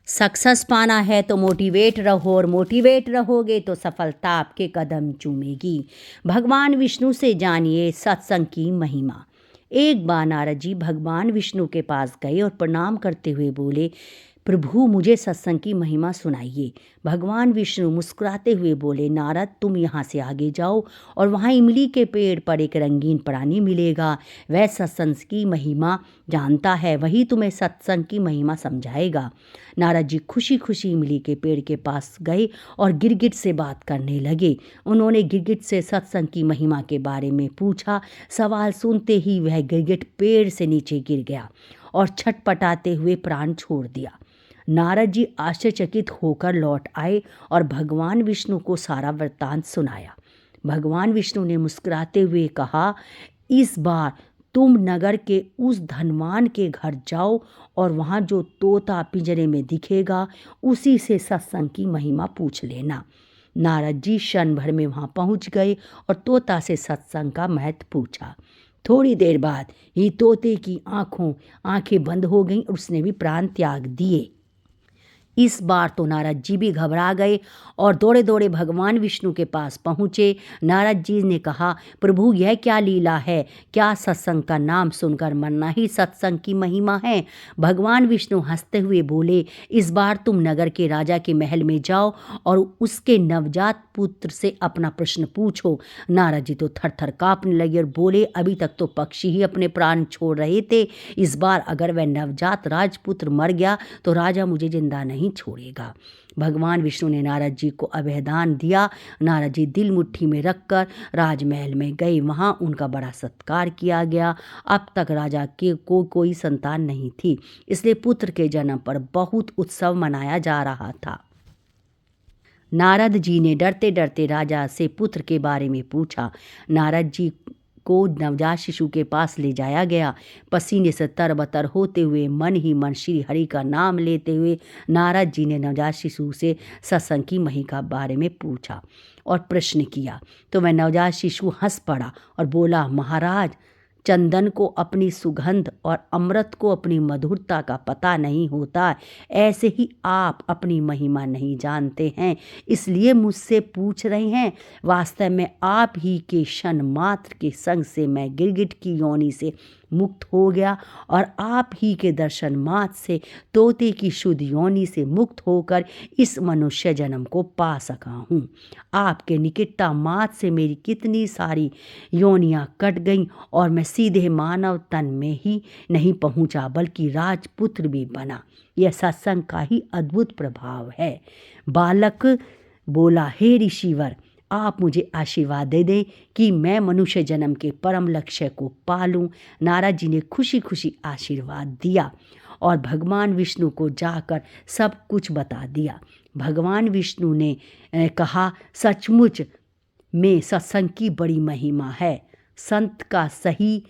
Success पाना है तो मोटिवेट रहो और मोटिवेट रहोगे तो सफलता आपके कदम चूमेगी। भगवान विष्णु से जानिए सत्संग की महिमा। एक बार नारद जी भगवान विष्णु के पास गए और प्रणाम करते हुए बोले, प्रभु मुझे सत्संग की महिमा सुनाइए। भगवान विष्णु मुस्कुराते हुए बोले, नारद तुम यहाँ से आगे जाओ और वहाँ इमली के पेड़ पर एक रंगीन प्राणी मिलेगा। वह सत्संग की महिमा जानता है, वही तुम्हें सत्संग की महिमा समझाएगा। नारद जी खुशी खुशी इमली के पेड़ के पास गए और गिरगिट से बात करने लगे। उन्होंने गिरगिट से सत्संग की महिमा के बारे में पूछा। सवाल सुनते ही वह गिरगिट पेड़ से नीचे गिर गया और छटपटाते हुए प्राण छोड़ दिया। नारद जी आश्चर्यचकित होकर लौट आए और भगवान विष्णु को सारा वृत्तांत सुनाया। भगवान विष्णु ने मुस्कुराते हुए कहा, इस बार तुम नगर के उस धनवान के घर जाओ और वहाँ जो तोता पिंजरे में दिखेगा उसी से सत्संग की महिमा पूछ लेना। नारद जी क्षण भर में वहाँ पहुँच गए और तोता से सत्संग का महत्व पूछा। थोड़ी देर बाद ही तोते की आंखें बंद हो गईं और उसने भी प्राण त्याग दिए। इस बार तो नारद जी भी घबरा गए और दौड़े दौड़े भगवान विष्णु के पास पहुँचे। नारद जी ने कहा, प्रभु यह क्या लीला है? क्या सत्संग का नाम सुनकर मरना ही सत्संग की महिमा है? भगवान विष्णु हंसते हुए बोले, इस बार तुम नगर के राजा के महल में जाओ और उसके नवजात पुत्र से अपना प्रश्न पूछो। नारद जी तो थर थर काँपने लगे और बोले, अभी तक तो पक्षी ही अपने प्राण छोड़ रहे थे, इस बार अगर वह नवजात राजपुत्र मर गया तो राजा मुझे जिंदा नहीं छोड़ेगा। भगवान विष्णु ने नारद जी को अभयदान दिया। नारद जी दिल मुट्ठी में रखकर राजमहल में गए। वहां उनका बड़ा सत्कार किया गया। अब तक राजा के कोई संतान नहीं थी, इसलिए पुत्र के जन्म पर बहुत उत्सव मनाया जा रहा था। नारद जी ने डरते डरते राजा से पुत्र के बारे में पूछा। नारद जी को नवजात शिशु के पास ले जाया गया। पसीने से तरबतर होते हुए मन ही मन श्री हरि का नाम लेते हुए नारद जी ने नवजात शिशु से सत्संग की महिमा के बारे में पूछा और प्रश्न किया। तो वह नवजात शिशु हंस पड़ा और बोला, महाराज चंदन को अपनी सुगंध और अमृत को अपनी मधुरता का पता नहीं होता, ऐसे ही आप अपनी महिमा नहीं जानते हैं, इसलिए मुझसे पूछ रहे हैं। वास्तव में आप ही के क्षण मात्र के संग से मैं गिरगिट की योनि से मुक्त हो गया और आप ही के दर्शन मात्र से तोते की शुद्ध योनि से मुक्त होकर इस मनुष्य जन्म को पा सका हूँ। आपके निकटता मात्र से मेरी कितनी सारी योनियाँ कट गईं और मैं सीधे मानव तन में ही नहीं पहुँचा बल्कि राजपुत्र भी बना। यह सत्संग का ही अद्भुत प्रभाव है। बालक बोला, हे ऋषिवर आप मुझे आशीर्वाद दे दें कि मैं मनुष्य जन्म के परम लक्ष्य को पालूं। नारद जी ने खुशी खुशी आशीर्वाद दिया और भगवान विष्णु को जाकर सब कुछ बता दिया। भगवान विष्णु ने कहा, सचमुच में सत्संग की बड़ी महिमा है। संत का सही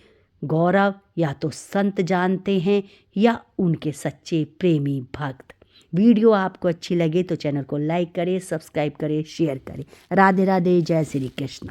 गौरव या तो संत जानते हैं या उनके सच्चे प्रेमी भक्त। वीडियो आपको अच्छी लगे तो चैनल को लाइक करें, सब्सक्राइब करें, शेयर करें। राधे राधे, जय श्री कृष्ण।